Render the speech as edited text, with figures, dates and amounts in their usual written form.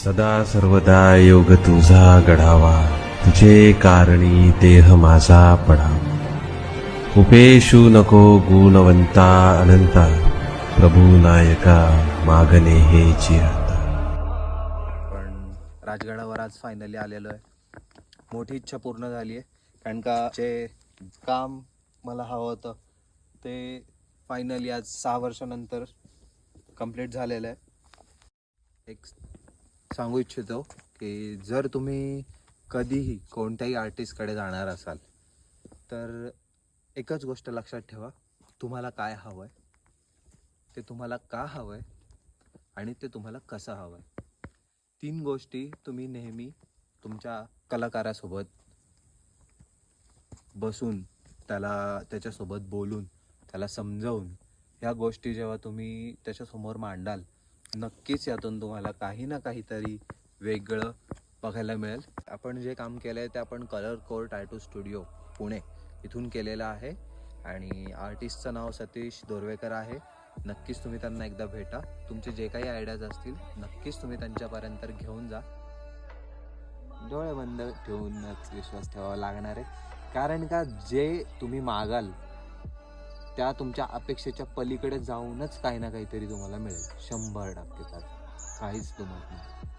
सदा सर्वदा योग तुझा घडावा, तुझे कारणी देह माझा पडावा. उपेशू नको गुणवंता अनंता, प्रभू नायका मागणे हेची आता. पण राजगडावर आज फायनली आलेलो आहे. मोठी इच्छा पूर्ण झाली आहे, कारण का जे काम मला हवं होतं ते फायनली आज 6 वर्षानंतर कंप्लीट झालेलं आहे. एक सांगू इच्छितो की जर तुम्ही कधीही कोणत्याही आर्टिस्टकडे जाणार असाल तर एकच गोष्ट लक्षात ठेवा, तुम्हाला काय हवं आहे, ते तुम्हाला का हवं आहे आणि ते तुम्हाला कसं हवं आहे. 3 गोष्टी तुम्ही नेहमी तुमच्या कलाकारासोबत बसून त्याच्यासोबत बोलून त्याला समजावून ह्या गोष्टी जेव्हा तुम्ही त्याच्यासमोर मांडाल, नक्कीच यातून तुम्हाला काही ना काहीतरी वेगळं बघायला मिळेल. आपण जे काम केलं आहे ते आपण colour core tattoo studio Pune इथून केलेलं आहे आणि आर्टिस्टचं नाव सतीश दोरवेकर आहे. नक्कीच तुम्ही त्यांना एकदा भेटा. तुमचे जे काही आयडियाज असतील नक्कीच तुम्ही त्यांच्यापर्यंत घेऊन जा. डोळे बंद ठेवूनच विश्वास ठेवावा लागणार आहे, कारण का जे तुम्ही मागाल त्या तुमच्या अपेक्षेच्या पलीकडे जाऊनच काही ना काहीतरी तुम्हाला मिळेल. 100% त्यात काहीच तुम्हाला नाही.